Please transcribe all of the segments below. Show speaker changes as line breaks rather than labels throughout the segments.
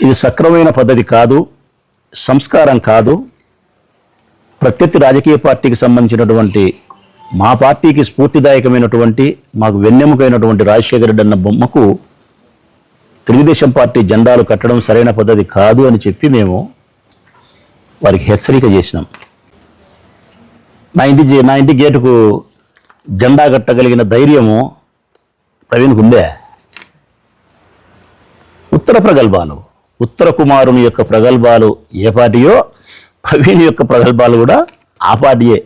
ఇది సక్రమైన పద్ధతి కాదు, సంస్కారం కాదు. ప్రత్యర్థి రాజకీయ పార్టీకి సంబంధించినటువంటి మా పార్టీకి స్ఫూర్తిదాయకమైనటువంటి మాకు వెన్నెముకైనటువంటి రాజశేఖర రెడ్డి అన్న బొమ్మకు తెలుగుదేశం పార్టీ జెండాలు కట్టడం సరైన పద్ధతి కాదు అని చెప్పి మేము వారికి హెచ్చరిక చేసినాం. నా ఇంటి గేటుకు జెండా కట్టగలిగిన ధైర్యము ప్రవీణ్కు ఉందే? ఉత్తర ప్రగల్భాలు, ఉత్తర కుమారుని యొక్క ప్రగల్భాలు ఏ పార్టీయో ప్రవీణ్ యొక్క ప్రగల్భాలు కూడా ఆ పార్టీయే.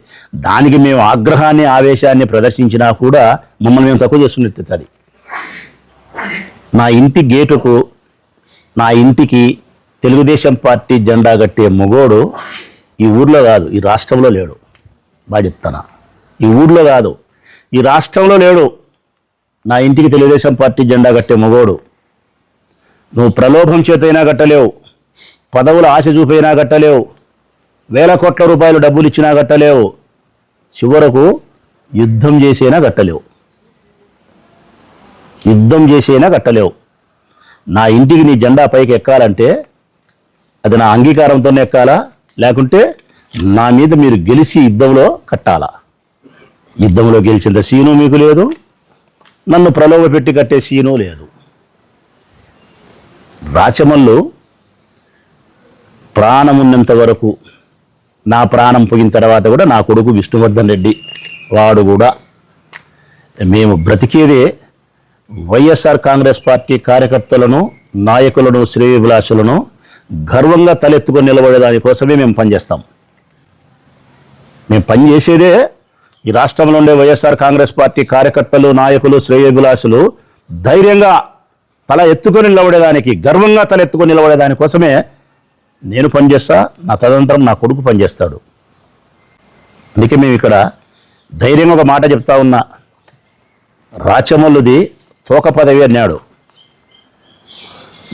దానికి మేము ఆగ్రహాన్ని ఆవేశాన్ని ప్రదర్శించినా కూడా మమ్మల్ని మేము తక్కువ చేస్తున్నట్టు. అది నా ఇంటి గేటుకు నా ఇంటికి తెలుగుదేశం పార్టీ జెండా కట్టే మొగోడు ఈ ఊర్లో కాదు, ఈ రాష్ట్రంలో లేడు. బాగా చెప్తానా, ఈ ఊర్లో కాదు, ఈ రాష్ట్రంలో లేడు. నా ఇంటికి తెలుగుదేశం పార్టీ జెండా కట్టే మొగోడు. నువ్వు ప్రలోభం చేతైనా కట్టలేవు, పదవుల ఆశ చూపైనా కట్టలేవు, వేల కోట్ల రూపాయలు డబ్బులు ఇచ్చినా కట్టలేవు, చివరకు యుద్ధం చేసైనా కట్టలేవు. యుద్ధం చేసైనా కట్టలేవు. నా ఇంటికి నీ జెండా పైకి ఎక్కాలంటే అది నా అంగీకారంతోనే ఎక్కాలా, లేకుంటే నా మీద మీరు గెలిచి యుద్ధంలో కట్టాలా. యుద్ధంలో గెలిచింత సీను మీకు లేదు, నన్ను ప్రలోభ పెట్టి కట్టే సీను లేదు. రాచమల్లు ప్రాణమున్నంత వరకు, నా ప్రాణం పోయిన తర్వాత కూడా నా కొడుకు విష్ణువర్ధన్ రెడ్డి వాడు కూడా, మేము బ్రతికేదే వైఎస్ఆర్ కాంగ్రెస్ పార్టీ కార్యకర్తలను, నాయకులను, శ్రేయోభిలాషులను గర్వంగా తలెత్తుకొని నిలబడే దానికోసమే మేము పనిచేస్తాం. మేము పనిచేసేదే ఈ రాష్ట్రంలో ఉండే వైఎస్ఆర్ కాంగ్రెస్ పార్టీ కార్యకర్తలు, నాయకులు, శ్రేయోభిలాషులు ధైర్యంగా తల ఎత్తుకొని నిలబడేదానికి, గర్వంగా తల ఎత్తుకొని నిలబడేదానికోసమే నేను పనిచేస్తా, నా తదనంతరం నా కొడుకు పనిచేస్తాడు. అందుకే మేము ఇక్కడ ధైర్యంగా ఒక మాట చెప్తా ఉన్నా. రాచమల్లుది తోక పదవి అన్నాడు.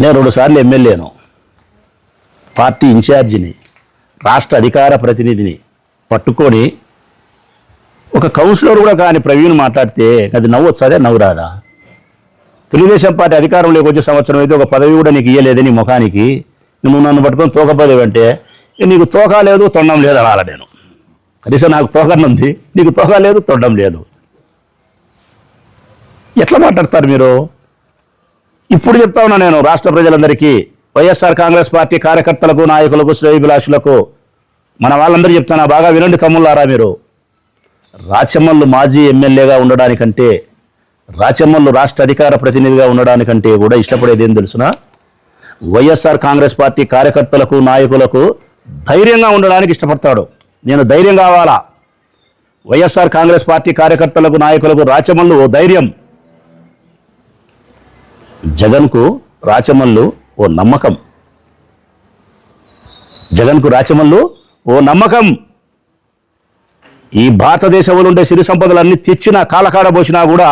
నేను 2 సార్లు ఎమ్మెల్యేను, పార్టీ ఇన్ఛార్జిని, రాష్ట్ర అధికార ప్రతినిధిని పట్టుకొని ఒక కౌన్సిలర్ కూడా కాని ప్రవీణ్ మాట్లాడితే అది నవ్వు వస్తుందే, నవ్వు రాదా? తెలుగుదేశం పార్టీ అధికారంలోకి వచ్చే సంవత్సరం అయితే ఒక పదవి కూడా నీకు ఇయ్యలేదే నీ ముఖానికి, నువ్వు నన్ను పట్టుకొని తోక పదవి అంటే నీకు తోక లేదు తొండం లేదు అనాల నేను. కనీసం నాకు తోకనుంది, నీకు తోక లేదు తొండం లేదు. ఎట్లా మాట్లాడతారు మీరు? ఇప్పుడు చెప్తా ఉన్నా నేను రాష్ట్ర ప్రజలందరికీ, వైఎస్ఆర్ కాంగ్రెస్ పార్టీ కార్యకర్తలకు, నాయకులకు, శ్రేయోభిలాషులకు, మన వాళ్ళందరూ చెప్తానా, బాగా వినండి తమ్ముళ్ళారా మీరు. రాచమల్లు మాజీ ఎమ్మెల్యేగా ఉండడానికంటే, రాచమల్లు రాష్ట్ర అధికార ప్రతినిధిగా ఉండడానికంటే కూడా ఇష్టపడేది ఏం తెలుసునా? వైఎస్ఆర్ కాంగ్రెస్ పార్టీ కార్యకర్తలకు, నాయకులకు ధైర్యంగా ఉండడానికి ఇష్టపడతాడు. నేను ధైర్యం కావాలా? వైఎస్ఆర్ కాంగ్రెస్ పార్టీ కార్యకర్తలకు, నాయకులకు రాచమల్లు ఓ ధైర్యం. జగన్కు రాచమల్లు ఓ నమ్మకం. జగన్కు రాచమల్లు ఓ నమ్మకం. ఈ భారతదేశంలో ఉండే సిరి సంపదలన్నీ తెచ్చినా, కాలకాడ పోసినా కూడా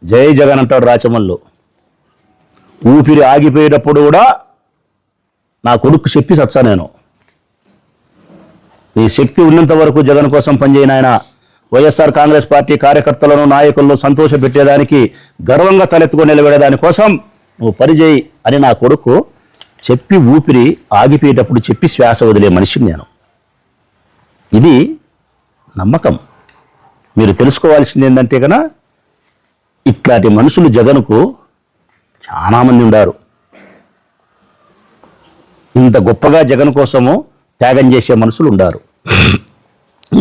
జై జగన్ అంటాడు రాచమల్లు. ఊపిరి ఆగిపోయేటప్పుడు కూడా నా కొడుకు చెప్పి సచ్చా నేను, నీ శక్తి ఉన్నంత వరకు జగన్ కోసం పనిచేయను. ఆయన వైఎస్ఆర్ కాంగ్రెస్ పార్టీ కార్యకర్తలను, నాయకులను సంతోషపెట్టేదానికి, గర్వంగా తలెత్తుకొని నిలబడేదాని కోసం నువ్వు పనిచేయి అని నా కొడుకు చెప్పి, ఊపిరి ఆగిపోయేటప్పుడు చెప్పి శ్వాస వదిలే మనిషిని నేను. ఇది నమ్మకం. మీరు తెలుసుకోవాల్సింది ఏంటంటే కన్నా, ఇట్లాంటి మనుషులు జగన్కు చాలామంది ఉన్నారు. ఇంత గొప్పగా జగన్ కోసము త్యాగం చేసే మనుషులు ఉన్నారు.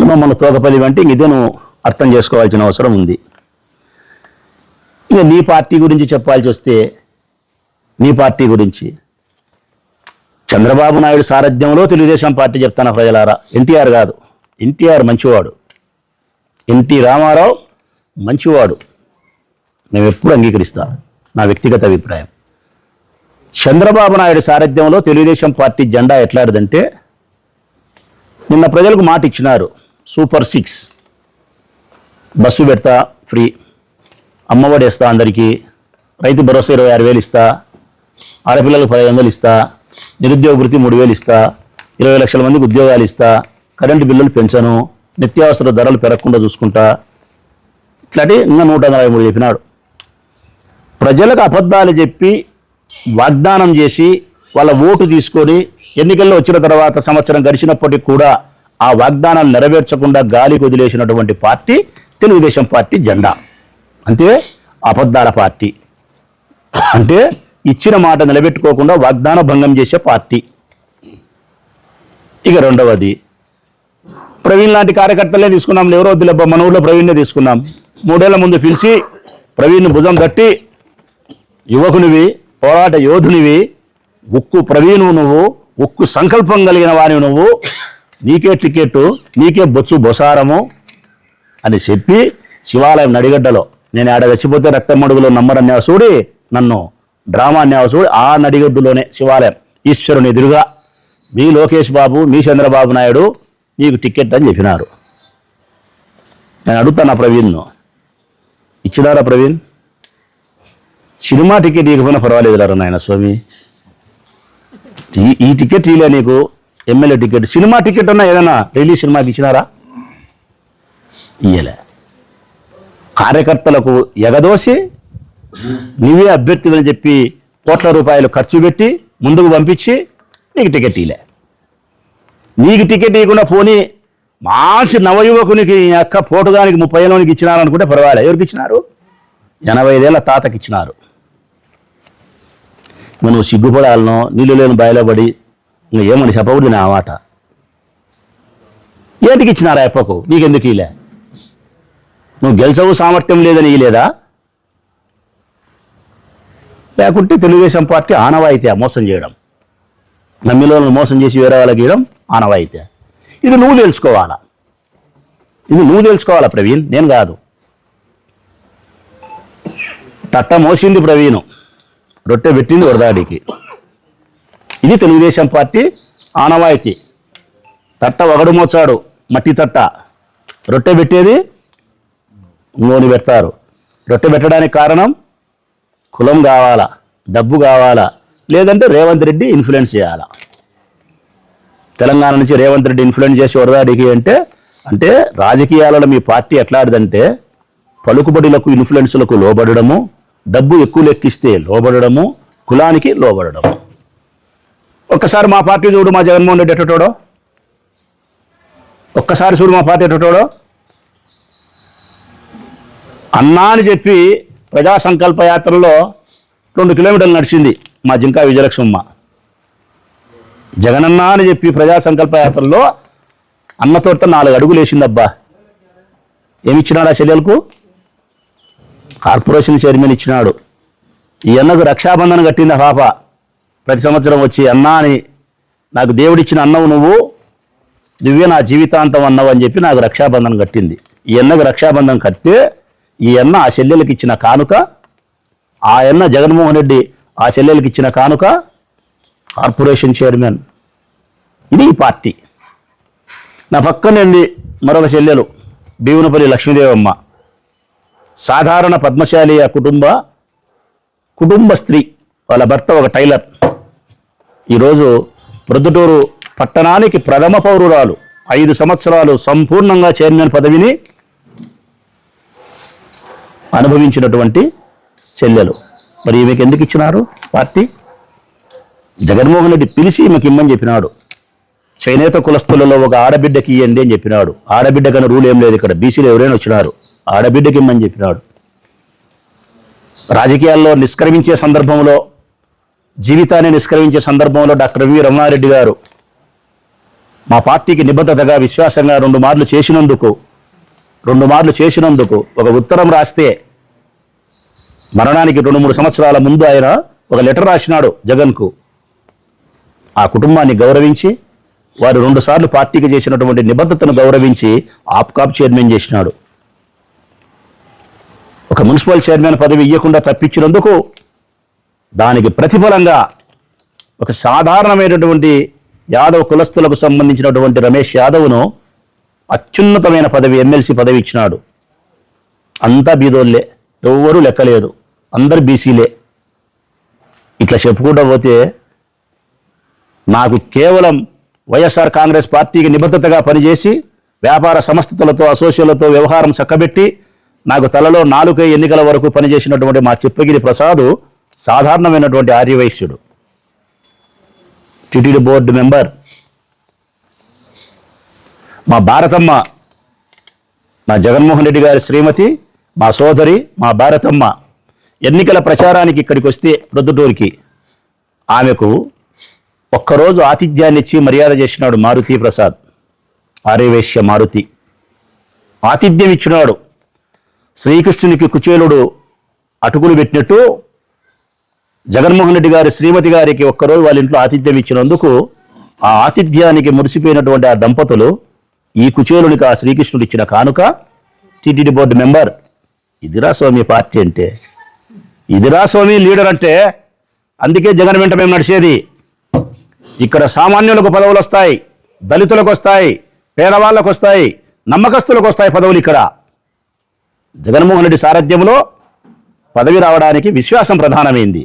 మమ్మల్ని తోకపల్లి అంటే ఇదే నువ్వు అర్థం చేసుకోవాల్సిన అవసరం ఉంది. ఇక నీ పార్టీ గురించి చెప్పాల్సి వస్తే, నీ పార్టీ గురించి చంద్రబాబు నాయుడు సారథ్యంలో తెలుగుదేశం పార్టీ చెప్తాను ప్రజలారా. ఎన్టీఆర్ కాదు, ఎన్టీఆర్ మంచివాడు, ఎన్టీ రామారావు మంచివాడు, మేము ఎప్పుడు అంగీకరిస్తా, నా వ్యక్తిగత అభిప్రాయం. చంద్రబాబు నాయుడు సారథ్యంలో తెలుగుదేశం పార్టీ జెండా ఎట్లాంటిదంటే, నిన్న ప్రజలకు మాట ఇచ్చినారు, సూపర్ 6 బస్సు పెడతా ఫ్రీ, అమ్మఒడి ఇస్తా అందరికీ, రైతు భరోసా 26,000 ఇస్తా, ఆడపిల్లలకు 15,000 ఇస్తా, నిరుద్యోగ వృత్తి 3,000 ఇస్తా, 20 లక్షల మందికి ఉద్యోగాలు ఇస్తా, కరెంటు బిల్లులు పెంచను, నిత్యావసర ధరలు పెరగకుండా చూసుకుంటా, ఇట్లాంటి ఇంకా 143 చెప్పినాడు. ప్రజలకు అబద్ధాలు చెప్పి వాగ్దానం చేసి వాళ్ళ ఓటు తీసుకొని ఎన్నికల్లో వచ్చిన తర్వాత సంవత్సరం గడిచినప్పటికీ కూడా ఆ వాగ్దానాలు నెరవేర్చకుండా గాలికి వదిలేసినటువంటి పార్టీ తెలుగుదేశం పార్టీ జెండా. అంటే అబద్ధాల పార్టీ, అంటే ఇచ్చిన మాట నిలబెట్టుకోకుండా వాగ్దాన భంగం చేసే పార్టీ. ఇక రెండవది, ప్రవీణ్ లాంటి కార్యకర్తలే తీసుకున్నాం, ఎవరో వద్దులేబ్బా మన ఊళ్ళో ప్రవీణ్నే తీసుకున్నాం. 3 ఏళ్ల ముందు పిలిచి ప్రవీణ్ భుజం తట్టి, యువకునివి, పోరాట యోధునివి, ఉక్కు ప్రవీణు నువ్వు, ఉక్కు సంకల్పం కలిగిన వాని నువ్వు, నీకే టికెట్టు, నీకే బొచ్చు బొసారము అని చెప్పి శివాలయం నడిగడ్డలో, నేను ఆడ చచ్చిపోతే రక్తమడుగులో నమ్మరన్యాసుడి, నన్ను డ్రామా అన్యాసుడి, ఆ నడిగడ్డులోనే శివాలయం ఈశ్వరుని ఎదురుగా మీ లోకేష్ బాబు, మీ చంద్రబాబు నాయుడు నీకు టికెట్ అని చెప్పినారు. నేను అడుగుతాను ఆ ప్రవీణ్ను, ఇచ్చినారా ప్రవీణ్? సినిమా టికెట్ ఇవ్వకపోయినా పర్వాలేదురా నాయన స్వామి, ఈ టికెట్ ఇలే నీకు, ఎమ్మెల్యే టికెట్, సినిమా టికెట్ అన్నా ఏదైనా రిలీజ్ సినిమాకి ఇచ్చినారా? ఇయ్యలే. కార్యకర్తలకు ఎగదోసి నీవే అభ్యర్థివని చెప్పి కోట్ల రూపాయలు ఖర్చు పెట్టి ముందుకు పంపించి నీకు టికెట్ ఇలే. నీకు టికెట్ ఇవ్వకుండా పోనీ మాసి నవయువకునికి అక్క పోటుగానికి 30 ఏళ్ళకి ఇచ్చినారనుకుంటే పర్వాలే. ఎవరికి ఇచ్చినారు? 85 ఏళ్ళ తాతకి ఇచ్చినారు. నువ్వు సిగ్గుపడాలనో నీళ్ళు లేని బాయిలో పడి ఇంకా ఏమని చెప్పకూడదు నా మాట. ఏంటికి ఇచ్చినారా ఎప్పకు? నీకెందుకు ఇలే? నువ్వు గెలిచవు, సామర్థ్యం లేదని ఇలేదా? లేకుంటే తెలుగుదేశం పార్టీ ఆనవాయితీ మోసం చేయడం, నమ్మిలోను మోసం చేసి వేరే వాళ్ళకి ఇవ్వడం ఆనవాయితీ. ఇది నువ్వు తెలుసుకోవాలా, ఇది నువ్వు తెలుసుకోవాలా ప్రవీణ్, నేను కాదు. తట్ట మోసింది ప్రవీణు, రొట్టె పెట్టింది వరదాడికి. ఇది తెలుగుదేశం పార్టీ ఆనవాయితీ. తట్ట ఒకడు మోచాడు, మట్టి తట్ట, రొట్టె పెట్టేది నూనె పెడతారు. రొట్టె పెట్టడానికి కారణం కులం కావాలా, డబ్బు కావాలా, లేదంటే రేవంత్ రెడ్డి ఇన్ఫ్లుయెన్స్ చేయాలా. తెలంగాణ నుంచి రేవంత్ రెడ్డి ఇన్ఫ్లుయెన్స్ చేసి వరదాడికి అంటే రాజకీయాలలో మీ పార్టీ ఎట్లాంటిదంటే పలుకుబడులకు, ఇన్ఫ్లుయెన్స్లకు లోబడము, డబ్బు ఎక్కువ లెక్కిస్తే లోబడము, కులానికి లోబడము. ఒక్కసారి మా పార్టీ చూడు, మా జగన్మోహన్ రెడ్డి ఎట్టటోడో, ఒక్కసారి చూడు మా పార్టీ ఎట్టటోడో. అన్నా అని చెప్పి ప్రజా సంకల్ప యాత్రలో 2 కిలోమీటర్లు నడిచింది మా జింకా విజయలక్ష్మమ్మ. జగనన్న అని చెప్పి ప్రజా సంకల్ప యాత్రలో అన్నతోట 4 అడుగులు వేసిందబ్బా. ఏమిచ్చినాడు ఆ చెల్లెలకు? కార్పొరేషన్ చైర్మన్ ఇచ్చినాడు. ఈ అన్నకు రక్షాబంధన కట్టింది ఆ పాప. ప్రతి సంవత్సరం వచ్చి అన్నా అని, నాకు దేవుడిచ్చిన అన్నవు నువ్వే నా జీవితాంతం అన్నవు అని చెప్పి నాకు రక్షాబంధన కట్టింది. ఈ అన్నకు రక్షాబంధన కడితే ఈ అన్న ఆ చెల్లెలకి ఇచ్చిన కానుక, ఆ అన్న జగన్మోహన్ రెడ్డి ఆ చెల్లెలకి ఇచ్చిన కానుక కార్పొరేషన్ చైర్మన్. ఇది ఈ పార్టీ. నా పక్కనండి మరొక చెల్లెలు భీమునపల్లి లక్ష్మీదేవమ్మ, సాధారణ పద్మశాలి కుటుంబ స్త్రీ. వాళ్ళ భర్త ఒక టైలర్. ఈరోజు ప్రొద్దుటూరు పట్టణానికి ప్రథమ పౌరురాలు, 5 సంవత్సరాలు సంపూర్ణంగా చైర్మన్ పదవిని అనుభవించినటువంటి చెల్లెలు. మరి ఈమెకి ఎందుకు ఇచ్చినారు పార్టీ? జగన్మోహన్ రెడ్డి పిలిచి ఈమెకి ఇమ్మని చెప్పినాడు. చేనేత కులస్తులలో ఒక ఆడబిడ్డకి ఇవ్వండి అని చెప్పినాడు. ఆడబిడ్డ కన్నా రూల్ ఏం లేదు ఇక్కడ, బీసీలు ఎవరైనా వచ్చినారు, ఆడబిడ్డకి ఇమ్మని చెప్పినాడు. రాజకీయాల్లో నిష్క్రమించే సందర్భంలో, జీవితాన్ని నిష్క్రమించే సందర్భంలో డాక్టర్ వి రమణారెడ్డి గారు మా పార్టీకి నిబద్ధతగా, విశ్వాసంగా 2 మార్లు చేసినందుకు ఒక ఉత్తరం రాస్తే, మరణానికి 2-3 సంవత్సరాల ముందు ఆయన ఒక లెటర్ రాసినాడు జగన్కు. ఆ కుటుంబాన్ని గౌరవించి, వారు 2 సార్లు పార్టీకి చేసినటువంటి నిబద్ధతను గౌరవించి ఆప్కాప్ చైర్మన్ చేసినాడు. ఒక మున్సిపల్ చైర్మన్ పదవి ఇవ్వకుండా తప్పించినందుకు దానికి ప్రతిఫలంగా ఒక సాధారణమైనటువంటి యాదవ్ కులస్తులకు సంబంధించినటువంటి రమేష్ యాదవ్ను అత్యున్నతమైన పదవి, ఎమ్మెల్సీ పదవి ఇచ్చినాడు. అంతా బీదోళ్ళే, ఎవ్వరూ లెక్కలేదు, అందరు బీసీలే. ఇట్లా చెప్పుకుంటూ పోతే నాకు కేవలం వైఎస్ఆర్ కాంగ్రెస్ పార్టీకి నిబద్ధతగా పనిచేసి వ్యాపార సంస్థలతో, అసోసియేట్లతో వ్యవహారం చక్కబెట్టి నాకు తలలో 4 ఎన్నికల వరకు పనిచేసినటువంటి మా చిప్పగిరి ప్రసాద్ సాధారణమైనటువంటి ఆర్యవైశ్యుడు, టిటిడి బోర్డు మెంబర్. మా భారతమ్మ, మా జగన్మోహన్ రెడ్డి గారి శ్రీమతి, మా సోదరి, మా భారతమ్మ ఎన్నికల ప్రచారానికి ఇక్కడికి వస్తే ప్రొద్దుటూరికి ఆమెకు ఒక్కరోజు ఆతిథ్యాన్ని ఇచ్చి మర్యాద చేసినాడు మారుతి ప్రసాద్, ఆర్యవేశ్య మారుతి. ఆతిథ్యం ఇచ్చినాడు. శ్రీకృష్ణునికి కుచేలుడు అటుకులు పెట్టినట్టు జగన్మోహన్ రెడ్డి గారి శ్రీమతి గారికి ఒక్కరోజు వాళ్ళ ఇంట్లో ఆతిథ్యం ఇచ్చినందుకు ఆ ఆతిథ్యానికి మురిసిపోయినటువంటి ఆ దంపతులు ఈ కుచేలునికి ఆ శ్రీకృష్ణుడు ఇచ్చిన కానుక టీటీడీ బోర్డు మెంబర్. ఇదిరా స్వామి పార్టీ అంటే, ఇదిరా స్వామి లీడర్ అంటే. అందుకే జగన్ వెంట మేము నడిచేది. ఇక్కడ సామాన్యులకు పదవులు వస్తాయి, దళితులకు వస్తాయి, పేదవాళ్ళకు వస్తాయి, నమ్మకస్తులకు వస్తాయి పదవులు. ఇక్కడ జగన్మోహన్ రెడ్డి సారథ్యంలో పదవి రావడానికి విశ్వాసం ప్రధానమైంది,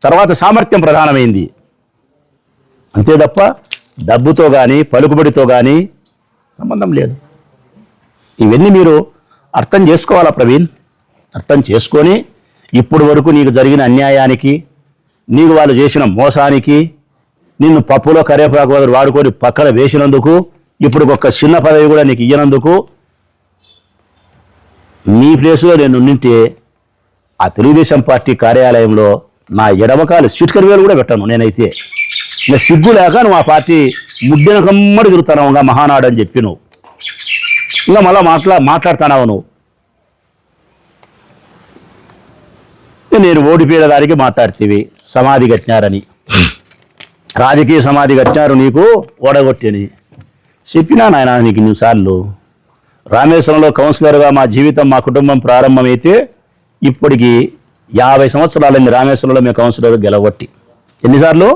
తర్వాత సామర్థ్యం ప్రధానమైంది. అంతే తప్ప డబ్బుతో కానీ పలుకుబడితో కానీ సంబంధం లేదు. ఇవన్నీ మీరు అర్థం చేసుకోవాలా ప్రవీణ్. అర్థం చేసుకొని ఇప్పుడు వరకు నీకు జరిగిన అన్యాయానికి, నీకు వాళ్ళు చేసిన మోసానికి, నిన్ను పప్పులో కరేపాకు వాడుకొని పక్కన వేసినందుకు, ఇప్పుడు ఒక చిన్న పదవి కూడా నీకు ఇయ్యనందుకు, నీ ప్లేసులో నేను ఉండింటే ఆ తెలుగుదేశం పార్టీ కార్యాలయంలో నా ఎడమకాలు చిట్కరి వేలు కూడా పెట్టాను నేనైతే. ఇంకా సిగ్గు లేక నువ్వు ఆ పార్టీ ముడ్డిన కమ్మడి తిరుగుతాను ఇంకా మహానాడు అని చెప్పి నువ్వు ఇంకా మళ్ళీ మాట్లాడుతున్నావు నువ్వు. నేను ఓడిపోయిన దానికి మాట్లాడుతీవి సమాధి కట్టినారని, రాజకీయ సమాధి కట్టినారు నీకు ఓడగొట్టని చెప్పినా నాయన నీకు ఇన్నిసార్లు. రామేశ్వరంలో కౌన్సిలర్గా మా జీవితం, మా కుటుంబం ప్రారంభమైతే ఇప్పటికి 50 సంవత్సరాలైంది రామేశ్వరంలో మేము కౌన్సిలర్ గెలవట్టి. ఎన్నిసార్లు?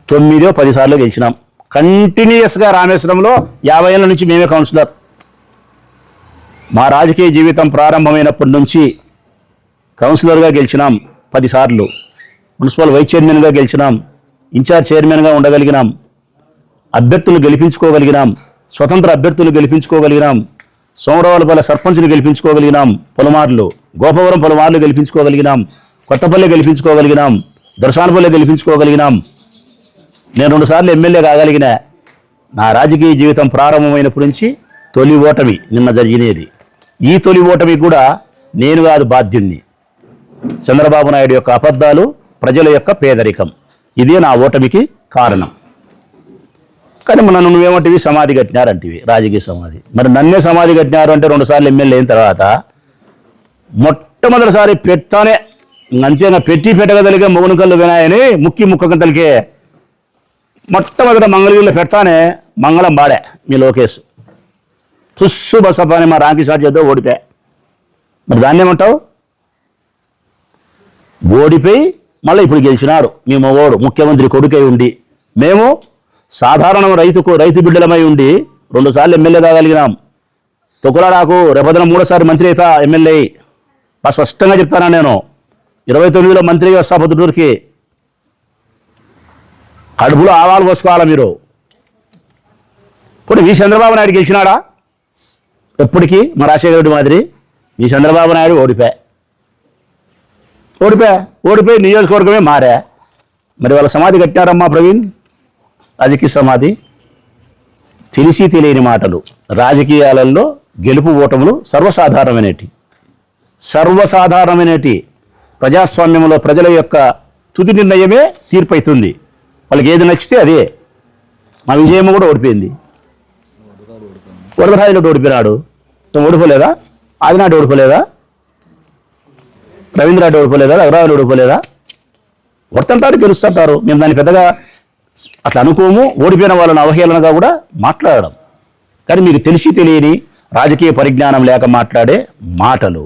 9-10 సార్లు గెలిచినాం కంటిన్యూస్గా. రామేశ్వరంలో 50 ఏళ్ళ నుంచి మేమే కౌన్సిలర్. మా రాజకీయ జీవితం ప్రారంభమైనప్పటి నుంచి కౌన్సిలర్గా గెలిచినాం 10 సార్లు, మున్సిపల్ వైస్ చైర్మన్గా గెలిచినాం, ఇన్ఛార్జ్ చైర్మన్గా ఉండగలిగినాం, అభ్యర్థులు గెలిపించుకోగలిగినాం, స్వతంత్ర అభ్యర్థులు గెలిపించుకోగలిగినాం, సోమరావులపల్లి సర్పంచ్ని గెలిపించుకోగలిగినాం, పలుమార్లు గోపవరం పలుమార్లు గెలిపించుకోగలిగినాం, కొత్తపల్లి గెలిపించుకోగలిగినాం, దర్శనపల్లి గెలిపించుకోగలిగినాం. నేను 2 సార్లు ఎమ్మెల్యే కాగలిగిన. నా రాజకీయ జీవితం ప్రారంభమైనప్పటి నుంచి తొలి ఓటమి నిన్న జరిగినది. ఈ తొలి ఓటమి కూడా నేను కాదు బాధ్యుణ్ణి. చంద్రబాబు నాయుడు యొక్క అబద్ధాలు, ప్రజల యొక్క పేదరికం, ఇదే నా ఓటమికి కారణం. కానీ నన్ను నువ్వేమంటివి సమాధి కట్టినారంటివి, రాజకీయ సమాధి. మరి నన్నే సమాధి కట్టినారు అంటే 2 సార్లు ఎమ్మెల్యే అయిన తర్వాత మొట్టమొదటిసారి పెడతానే అంతేగా పెట్టి పెట్టగలిగే మొగునుకల్లు వినాయని ముక్కకంతలకే మొట్టమొదట మంగళగిరిలో పెడతానే మంగళం బాడే మీ లోకేష్ తుస్సు బసపని మా రాంకి షాట్ చేద్దాం ఓడిపోయా. మరి దాన్ని ఏమంటావు? ఓడిపోయి మళ్ళీ ఇప్పుడు గెలిచినాడు మీ మగోడు, ముఖ్యమంత్రి కొడుకై ఉండి. మేము సాధారణ రైతు బిడ్డలమై ఉండి 2 సార్లు ఎమ్మెల్యే కాగలిగినాం. తొక్కులాడాకు రేపొద్దున 3సారి మంత్రి అవుతా ఎమ్మెల్యే. స్పష్టంగా చెప్తానా నేను. 29లో మంత్రిగా వస్తా పొద్దుటూరుకి. కడుపులో ఆవాలు పోసుకోవాలా మీరు. ఇప్పుడు మీ చంద్రబాబు నాయుడు గెలిచినాడా? ఎప్పటికీ మా రాజశేఖర రెడ్డి మాదిరి మీ చంద్రబాబు నాయుడు ఓడిపోయి నియోజకవర్గమే మారా. మరి వాళ్ళ సమాధి కట్టినారమ్మా ప్రవీణ్, రాజకీయ సమాధి. తెలిసి తెలియని మాటలు. రాజకీయాలలో గెలుపు ఓటములు సర్వసాధారణమైనటి. ప్రజాస్వామ్యంలో ప్రజల యొక్క తుది నిర్ణయమే తీర్పు అవుతుంది. వాళ్ళకి ఏది నచ్చితే అదే. మా విజయమ్మ కూడా ఓడిపోయింది, వరదరాజులో ఓడిపోయినాడు. ఓడిపోలేదా? ఆదినాడు ఓడిపోలేదా? రవీంద్రనాథ్ ఓడిపోలేదా? రఘురాజులు ఓడిపోలేదా? వర్తంటారు, గెలుస్తుంటారు. మేము దాన్ని పెద్దగా అట్లా అనుకోము. ఓడిపోయిన వాళ్ళని అవహేళనగా కూడా మాట్లాడడం. కానీ మీకు తెలిసి తెలియని రాజకీయ పరిజ్ఞానం లేక మాట్లాడే మాటలు.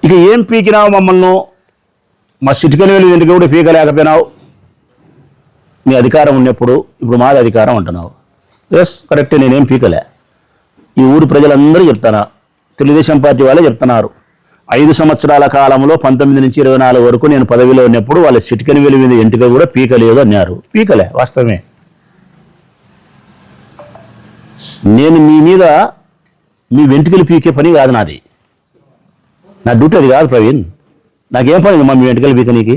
ఇక ఏం పీకినావు మమ్మల్ని? మా చిటికని వెళ్ళి ఇంటికి కూడా పీకలేకపోయినావు. మీ అధికారం ఉన్నప్పుడు ఇప్పుడు మాది అధికారం అంటున్నావు. ఎస్ కరెక్ట్, నేనేం పీకలే. ఈ ఊరు ప్రజలందరూ చెప్తానా, తెలుగుదేశం పార్టీ వాళ్ళే చెప్తున్నారు. 5 సంవత్సరాల కాలంలో 19 నుంచి 24 వరకు నేను పదవిలో ఉన్నప్పుడు వాళ్ళ చిటికని వెలి మీద ఎంటిక కూడా పీకలేదు అన్నారు. పీకలే, వాస్తవమే. నేను మీ మీద మీ వెంట్రుకలు పీకే పని కాదు నాది. నా డ్యూటీ అది కాదు ప్రవీణ్. నాకేం పని మా మీ వెంటకలు బీకనీకి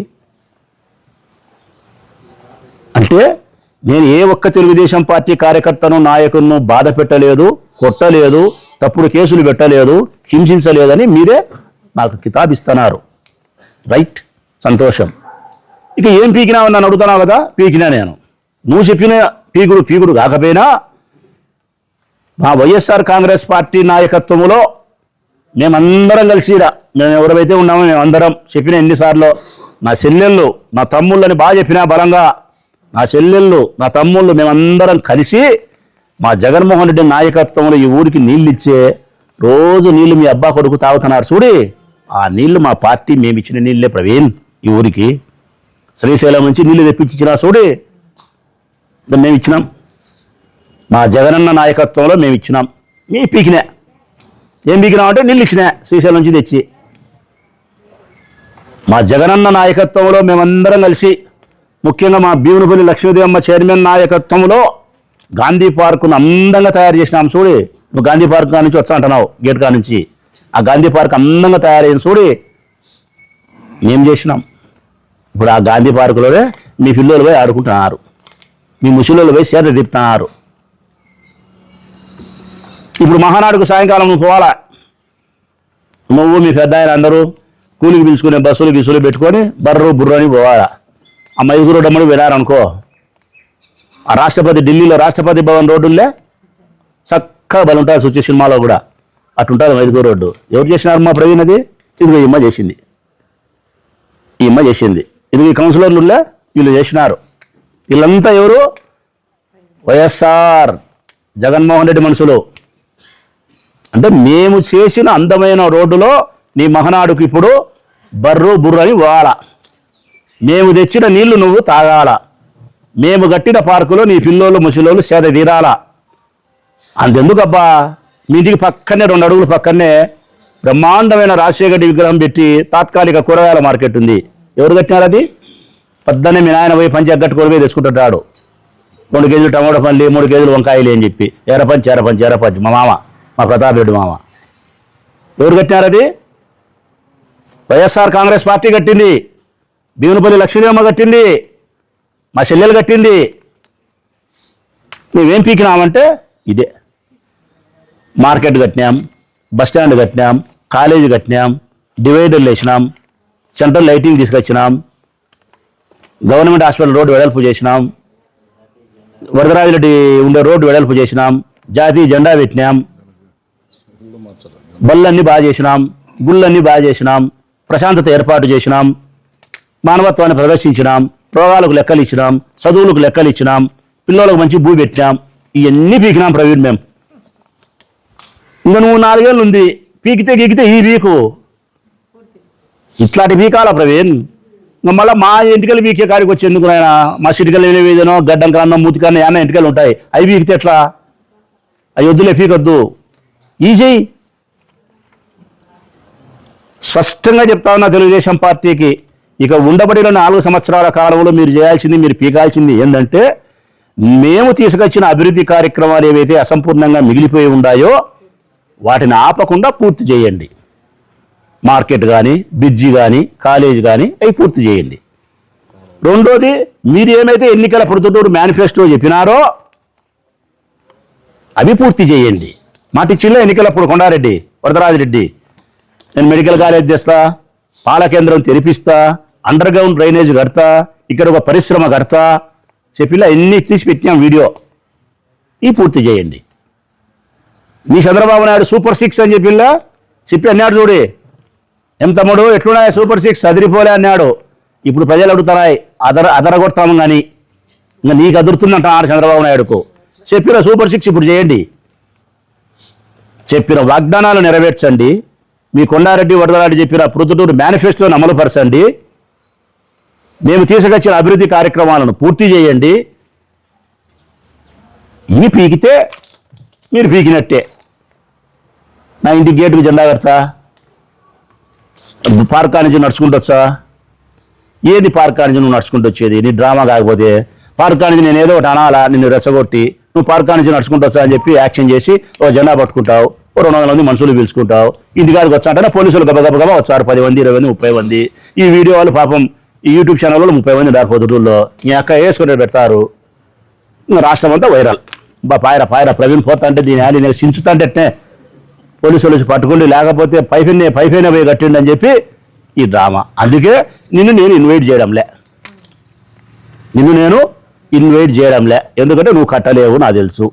అంటే నేను ఏ ఒక్క తెలుగుదేశం పార్టీ కార్యకర్తను నాయకులను బాధ పెట్టలేదు, కొట్టలేదు, తప్పుడు కేసులు పెట్టలేదు, హింసించలేదని మీరే నాకు కితాబిస్తున్నారు. రైట్, సంతోషం. ఇక ఏం పీకినావని నన్ను అడుగుతున్నావు కదా, పీకినా నేను. నువ్వు చెప్పిన పీకుడు కాకపోయినా మా వైఎస్ఆర్ కాంగ్రెస్ పార్టీ నాయకత్వంలో మేమందరం కలిసిరా, మేము ఎవరైతే ఉన్నామో మేమందరం చెప్పిన ఎన్నిసార్లు నా చెల్లెళ్ళు నా తమ్ముళ్ళని బాగా చెప్పినా బలంగా, నా చెల్లెళ్ళు నా తమ్ముళ్ళు మేమందరం కలిసి మా జగన్మోహన్ రెడ్డి నాయకత్వంలో ఈ ఊరికి నీళ్ళు ఇచ్చే, రోజు నీళ్లు మీ అబ్బా కొడుకు తాగుతున్నారు చూడి, ఆ నీళ్లు మా పార్టీ మేము ఇచ్చిన నీళ్ళే ప్రవీణ్. ఈ ఊరికి శ్రీశైలం నుంచి నీళ్లు తెప్పించినా చూడి, మేము ఇచ్చినాం. మా జగనన్న నాయకత్వంలో మేము ఇచ్చినాం. మీ పీకినా ఏం పీకినామంటే నీళ్ళు ఇచ్చినా శ్రీశైలం నుంచి తెచ్చి. మా జగనన్న నాయకత్వంలో మేమందరం కలిసి, ముఖ్యంగా మా భీమునిపల్లి లక్ష్మీదేవమ్మ చైర్మన్ నాయకత్వంలో గాంధీ పార్కును అందంగా తయారు చేసినాం చూడి. నువ్వు గాంధీ పార్క్ కా నుంచి వచ్చా అంటున్నావు, గేట్ కా నుంచి. ఆ గాంధీ పార్క్ అందంగా తయారైంది చూడి, మేము చేసినాం. ఇప్పుడు ఆ గాంధీ పార్కులోనే మీ పిల్లలు పోయి ఆడుకుంటున్నారు, మీ ముసలిళ్ళు పోయి సేద తీరుతున్నారు. ఇప్పుడు మహానాడుకు సాయంకాలం నువ్వు పోవాలా, నువ్వు మీ పెద్ద ఆయన అందరూ కూలికి పిలుచుకునే బస్సులు గిసులు పెట్టుకొని బుర్రు అని పోవాలా. ఆ మైదుగురు డమ్మడి వెళ్ళారనుకో, ఆ రాష్ట్రపతి ఢిల్లీలో రాష్ట్రపతి భవన్ రోడ్డులే చక్కగా బలి ఉంటుంది, సుచి సినిమాలో కూడా అటుంటుంది మైదుగురు రోడ్డు. ఎవరు చేసినారు మా ప్రవీణ్? అది ఇదిగో ఈ అమ్మ చేసింది, ఈ అమ్మ చేసింది. ఇది ఈ కౌన్సిలర్లులే వీళ్ళు చేసినారు. వీళ్ళంతా ఎవరు? వైఎస్ఆర్ జగన్మోహన్ రెడ్డి మనుషులు. అంటే మేము చేసిన అందమైన రోడ్డులో నీ మహనాడుకు ఇప్పుడు బుర్రు అని పోవాలా. మేము తెచ్చిన నీళ్లు నువ్వు తాగాల, మేము కట్టిన పార్కులో నీ పిల్లోళ్ళు ముసలోళ్ళు సేద తీరాలా. అంతెందుకబ్బా, మీ ఇంటికి పక్కనే 2 అడుగులు పక్కనే బ్రహ్మాండమైన రాజశేఖర రెడ్డి విగ్రహం పెట్టి తాత్కాలిక కూరగాయల మార్కెట్ ఉంది. ఎవరు కట్టినారు అది? పొద్దున్నే మీ నాయన పోయి పంచి ఎగ్గట్టుకొని పోయి తెచ్చుకుంటుంటాడు. 2 కేజీలు టమాటో పండ్లు, 3 కేజీలు వంకాయలు అని చెప్పి ఎరపంచి మా మామ, మా ప్రతాప్ రెడ్డి మామ. ఎవరు కట్టినారు అది? వైఎస్ఆర్ కాంగ్రెస్ పార్టీ కట్టింది, భీమునిపల్లి లక్ష్మీదేవమ్మ కట్టింది, మా చెల్లెలు కట్టింది. మేమేం పీకినామంటే ఇదే. మార్కెట్ కట్టినాం, బస్టాండ్ కట్టినాం, కాలేజీ కట్టినాం, డివైడర్లు వేసినాం, సెంట్రల్ లైటింగ్ తీసుకొచ్చినాం, గవర్నమెంట్ హాస్పిటల్ రోడ్డు వెడల్పు చేసినాం, వరదరాజరెడ్డి ఉండే రోడ్డు వెడల్పు చేసినాం, జాతీయ జెండా పెట్టినాం, బళ్ళన్నీ బాగా చేసినాం, గుళ్ళన్నీ బాగా చేసినాం, ప్రశాంతత ఏర్పాటు చేసినాం, మానవత్వాన్ని ప్రదర్శించినాం, రోగాలకు లెక్కలు ఇచ్చినాం, చదువులకు లెక్కలు ఇచ్చినాం, పిల్లలకు మంచి భూ పెట్టినాం. ఇవన్నీ పీకినాం ప్రవీణ్ మేము. ఇంకా నువ్వు 4 ఏళ్ళు ఉంది, పీకితే గీకితే ఈ వీకు ఇట్లాంటి పీకాల ప్రవీణ్. ఇంకా మళ్ళీ మా ఇంటికలు పీకే కాడికి వచ్చి ఎందుకు నాయన? మా సిటికలు ఏదైనా గడ్డం కన్నా మూతి కన్నా ఏమన్నా ఇంటికలు ఉంటాయి, అవి పీకితే ఎట్లా? అవి వద్దులే, పీకొద్దు. ఈజీ స్పష్టంగా చెప్తా ఉన్నా తెలుగుదేశం పార్టీకి, ఇక ఉండబడిన 4 సంవత్సరాల కాలంలో మీరు చేయాల్సింది, మీరు పీకాల్సింది ఏంటంటే, మేము తీసుకొచ్చిన అభివృద్ధి కార్యక్రమాలు ఏవైతే అసంపూర్ణంగా మిగిలిపోయి ఉన్నాయో వాటిని ఆపకుండా పూర్తి చేయండి. మార్కెట్ కానీ, బ్రిడ్జి కానీ, కాలేజీ కానీ అవి పూర్తి చేయండి. రెండోది, మీరు ఏమైతే ఎన్నికల ప్రొద్దుటూరు మేనిఫెస్టో చెప్పినారో అవి పూర్తి చేయండి. మాటిచ్చిల్లో ఎన్నికలప్పుడు కొండారెడ్డి, వరదరాజిరెడ్డి, నేను మెడికల్ కాలేజ్ తెస్తా, పాల కేంద్రం తెరిపిస్తా, అండర్ గ్రౌండ్ డ్రైనేజ్ కడతా, ఇక్కడ ఒక పరిశ్రమ కడతా చెప్పిలా ఎన్ని తీసి పెట్టినాం వీడియో. ఈ పూర్తి చేయండి. మీ చంద్రబాబు నాయుడు సూపర్ 6 అని చెప్పి అన్నాడు చూడే, ఏం తమ్ముడు ఎట్లున్నాయి సూపర్ 6 అదిరిపోలే అన్నాడు. ఇప్పుడు ప్రజలు అడుగుతున్నాయి, అదరగొడతాము కానీ ఇంకా నీకు అదురుతుందంటున్నాడు చంద్రబాబు నాయుడుకు. చెప్పిన సూపర్ 6 ఇప్పుడు చేయండి, చెప్పిన వాగ్దానాలు నెరవేర్చండి. మీ కొండారెడ్డి వరదరారెడ్డి చెప్పిన ప్రొద్దుటూరు మేనిఫెస్టోని అమలుపరచండి. మేము తీసుకొచ్చిన అభివృద్ధి కార్యక్రమాలను పూర్తి చేయండి. ఇవి పీకితే మీరు పీకినట్టే. నా ఇంటి గేటుకు జెండా కడతా, పార్కా నుంచి నడుచుకుంటూ వచ్చా? ఏది పార్కా నుంచి నువ్వు నడుచుకుంటూ వచ్చేది? నీ డ్రామా కాకపోతే పార్కా నుంచి నేను ఏదో ఒకటి అనాలా, నిన్ను రెచ్చగొట్టి నువ్వు పార్కా నుంచి నడుచుకుంటూ వచ్చా అని చెప్పి యాక్షన్ చేసి ఓ జెండా పట్టుకుంటావు, 200 మంది మనుషులు పిలుచుకుంటావు, ఇంటికాడికి వచ్చాంటే పోలీసులు గబగబగబా వచ్చారు 10 మంది 20 మంది 30 మంది. ఈ వీడియో వాళ్ళు పాపం ఈ యూట్యూబ్ ఛానల్లో 30 మంది ఉన్నారు పొద్దుటూరులో. మీ అక్క వేసుకుని పెడతారు, ఇంకా రాష్ట్రం అంతా వైరల్. పాయరా ప్రవీణ్ పోతా అంటే దీని ఆడి నేను సించుతాంటే పోలీసులు వచ్చి పట్టుకుండి, లేకపోతే పైపైనే పోయి కట్టిండి అని చెప్పి ఈ డ్రామా. అందుకే నిన్ను నేను ఇన్వైట్ చేయడంలే, ఎందుకంటే నువ్వు కట్టలేవు నాకు తెలుసు.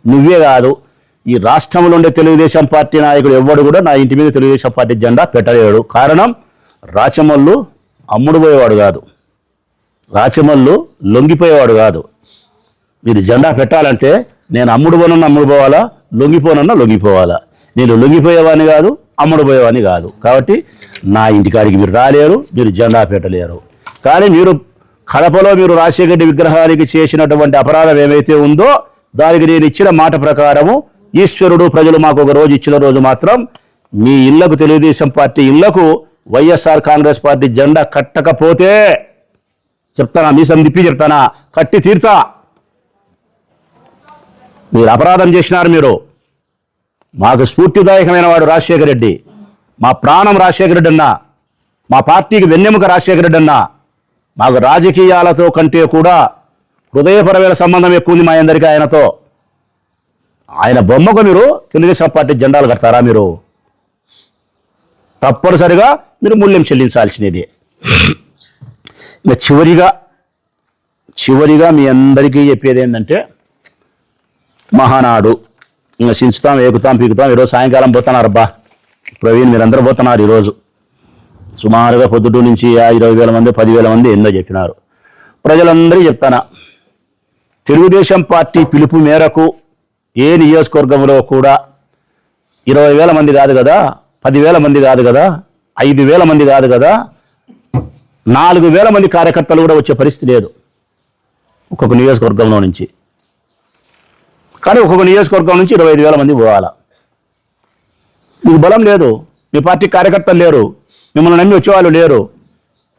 నువ్వే కాదు, ఈ రాష్ట్రంలో ఉండే తెలుగుదేశం పార్టీ నాయకుడు ఎవ్వడు కూడా నా ఇంటి మీద తెలుగుదేశం పార్టీ జెండా పెట్టలేడు. కారణం, రాచమల్లు అమ్ముడు పోయేవాడు కాదు, రాచమల్లు లొంగిపోయేవాడు కాదు. మీరు జెండా పెట్టాలంటే నేను అమ్ముడు పోవాలా, లొంగిపోవాలా. నేను లొంగిపోయేవాని కాదు, అమ్ముడు పోయేవాని కాదు. కాబట్టి నా ఇంటికాడికి మీరు రాలేరు, మీరు జెండా పెట్టలేరు. కానీ మీరు కడపలో మీరు రాజశేఖర రెడ్డి విగ్రహానికి చేసినటువంటి అపరాధం ఏమైతే ఉందో దానికి నేను ఇచ్చిన మాట ప్రకారము ఈశ్వరుడు ప్రజలు మాకు ఒక రోజు ఇచ్చిన రోజు మాత్రం మీ ఇళ్లకు, తెలుగుదేశం పార్టీ ఇళ్లకు వైఎస్ఆర్ కాంగ్రెస్ పార్టీ జెండా కట్టకపోతే చెప్తానా, మీసం తిప్పి చెప్తానా, కట్టి తీర్తా. మీరు అపరాధం చేసినారు. మీరు మాకు స్ఫూర్తిదాయకమైన వాడు రాజశేఖర రెడ్డి, మా ప్రాణం రాజశేఖర రెడ్డి అన్న, మా పార్టీకి వెన్నెముక రాజశేఖర రెడ్డి అన్న. మాకు రాజకీయాలతో కంటే కూడా హృదయపరమైన సంబంధం ఎక్కువ ఉంది మా అందరికీ ఆయనతో. ఆయన బొమ్మకు మీరు తెలుగుదేశం పార్టీ జెండాలు కడతారా? మీరు తప్పనిసరిగా మీరు మూల్యం చెల్లించాల్సినది. ఇంకా చివరిగా మీ అందరికీ చెప్పేది ఏంటంటే, మహానాడు ఇంకా సించుతాం, ఏకుతాం, పీకుతాం. ఈరోజు సాయంకాలం పోతున్నారు అబ్బా ప్రవీణ్, మీరందరూ పోతున్నారు ఈరోజు. సుమారుగా పొద్దుటూ నుంచి 20,000 మంది 10,000 మంది ఎందో చెప్పినారు. ప్రజలందరికీ చెప్తానా, తెలుగుదేశం పార్టీ పిలుపు మేరకు ఏ నియోజకవర్గంలో కూడా 20,000 మంది కాదు కదా, 10,000 మంది కాదు కదా, 5,000 మంది కాదు కదా, 4,000 మంది కార్యకర్తలు కూడా వచ్చే పరిస్థితి లేదు ఒక్కొక్క నియోజకవర్గంలో నుంచి. కానీ ఒక్కొక్క నియోజకవర్గం నుంచి 25,000 మంది పోవాలా. మీకు బలం లేదు, మీ పార్టీ కార్యకర్తలు లేరు, మిమ్మల్ని నమ్మి వచ్చేవాళ్ళు లేరు,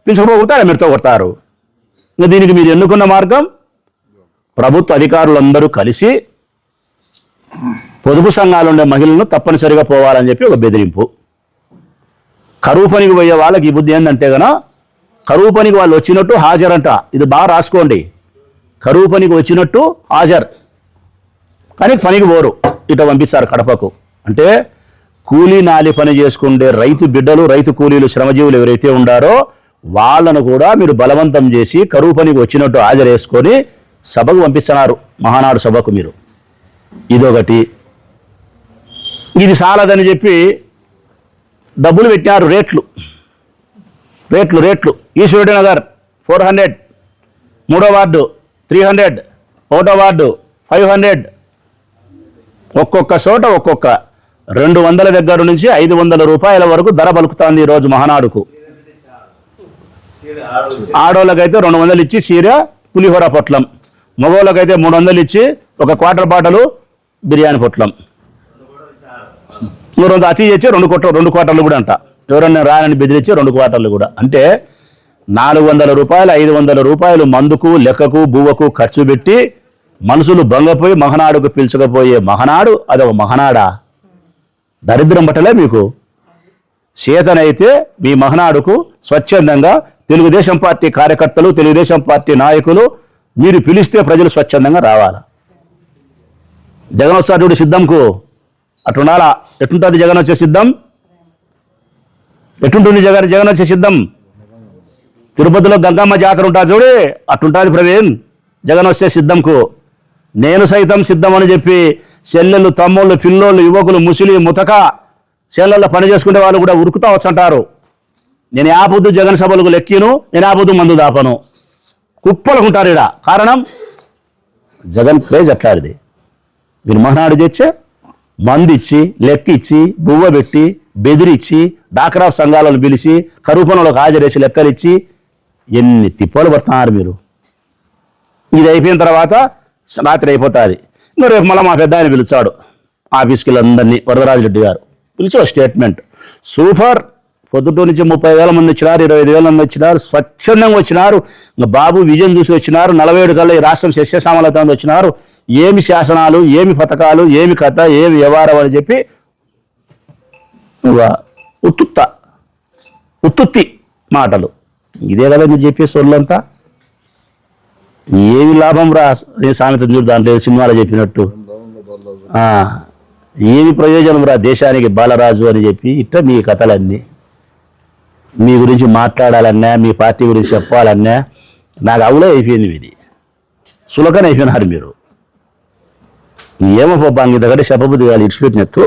పిలుచుకుపోతారు, మీరుతో కొడతారు. ఇంకా దీనికి మీరు ఎన్నుకున్న మార్గం, ప్రభుత్వ అధికారులందరూ కలిసి పొదుపు సంఘాలు ఉండే మహిళలను తప్పనిసరిగా పోవాలని చెప్పి ఒక బెదిరింపు. కరువు పనికి పోయే వాళ్ళకి ఈ బుద్ధి ఏంటంటే గన, కరువు పనికి వాళ్ళు వచ్చినట్టు హాజరంట. ఇది బాగా రాసుకోండి, కరువు పనికి వచ్చినట్టు హాజరు, కానీ పనికి పోరు, ఇట పంపిస్తారు కడపకు. అంటే కూలీ నాలి పని చేసుకుండే రైతు బిడ్డలు, రైతు కూలీలు, శ్రమజీవులు ఎవరైతే ఉండారో వాళ్ళను కూడా మీరు బలవంతం చేసి కరువు పనికి వచ్చినట్టు హాజరేసుకొని సభకు పంపిస్తున్నారు, మహానాడు సభకు. మీరు ఇదొకటి. ఇది చాలదని చెప్పి డబ్బులు పెట్టినారు, రేట్లు. ఈశ్వరుడి నగర్ 400, 3వ వార్డు 300, 1వ వార్డు 500, ఒక్కొక్క చోట ఒక్కొక్క 200 దగ్గర నుంచి 500 రూపాయల వరకు ధర పలుకుతుంది ఈరోజు మహానాడుకు. ఆడోళ్ళకైతే 200 ఇచ్చి చీర పులిహోర పొట్లం, మగవాళ్ళకైతే 300 ఇచ్చి ఒక క్వార్టర్ బాటలు బిర్యానీ పొట్లం. 200 అతి చేసి 2 క్వార్టర్లు కూడా అంట. ఎవరన్నా రానని బెదిరించి 2 క్వార్టర్లు కూడా. అంటే 400 రూపాయలు 500 రూపాయలు మందుకు, లెక్కకు, బువ్వకు ఖర్చు పెట్టి మనుషులు బంగపోయి మహనాడుకు పిలుచకపోయే మహనాడు అదొక మహనాడా? దరిద్రం పట్టలే మీకు? చేతనైతే మీ మహనాడుకు స్వచ్ఛందంగా తెలుగుదేశం పార్టీ కార్యకర్తలు, తెలుగుదేశం పార్టీ నాయకులు మీరు పిలిస్తే ప్రజలు స్వచ్ఛందంగా రావాలా. జగన్ వస్తాడు సిద్ధంకు, అట్లుండాలా. ఎట్లుంటుంది జగన్ వచ్చే సిద్ధం? ఎట్లుంటుంది జగన్ వచ్చే సిద్ధం? తిరుపతిలో గంగమ్మ జాతర ఉంటుంది చూడే, అట్లుంటుంది ప్రవీణ్ జగన్ వస్తే సిద్ధంకు. నేను సైతం సిద్ధం అని చెప్పి చెల్లెళ్ళు, తమ్ముళ్ళు, పిల్లోళ్ళు, యువకులు, ముసలి, ముతక చెల్లెళ్ళ పని చేసుకునే వాళ్ళు కూడా ఉరుకుతా వచ్చంటారు. నేను యాపొద్దు జగన్ సభలకు లెక్కిను, నేను యాపొద్దు మందు దాపను, కుప్పలుకుంటారు ఇక్కడ. కారణం జగన్ ప్లేజ్ అట్లాడిది. మీరు మహనాడు తెచ్చే మందు ఇచ్చి, లెక్కిచ్చి, బువ్వ పెట్టి, బెదిరించి, డాక్రా సంఘాలను పిలిచి, కరువు పనులకు హాజరేసి లెక్కలిచ్చి ఎన్ని తిప్పలు పడుతున్నారు మీరు. ఇది అయిపోయిన తర్వాత రాత్రి అయిపోతుంది. ఇంకా రేపు మళ్ళీ మా పెద్ద ఆయన పిలిచాడు ఆఫీస్కి అందరినీ, వరదరాజు రెడ్డి గారు పిలిచి ఒక స్టేట్మెంట్. సూపర్, పొద్దుటూ నుంచి 30,000 మంది వచ్చినారు, 25,000 మంది వచ్చినారు, స్వచ్ఛందంగా వచ్చినారు. ఇంకా బాబు విజయం చూసి వచ్చినారు. 47 కల్లా ఈ రాష్ట్రం సస్యశ్యామలతో వచ్చినారు. ఏమి శాసనాలు, ఏమి పథకాలు, ఏమి కథ, ఏమి వ్యవహారం అని చెప్పి నువ్వు ఉత్తుత్తి మాటలు. ఇదే కదా మీరు చెప్పే సొల్లంతా. ఏమి లాభం రా, నేను సామెత చూడు దాంట్లో సినిమాలో చెప్పినట్టు. ఏమి ప్రయోజనం రా దేశానికి బాలరాజు అని చెప్పి ఇట్లా మీ కథలన్నీ. మీ గురించి మాట్లాడాలన్నా, మీ పార్టీ గురించి చెప్పాలన్నా నాకు అవులే అయిపోయింది. ఇది సులకన అయిపోయినారు మీరు. ఏమో పాప ఇంత కంటే చెప్పబుద్ధి కాదు, ఇడిచిపెట్టినట్టు.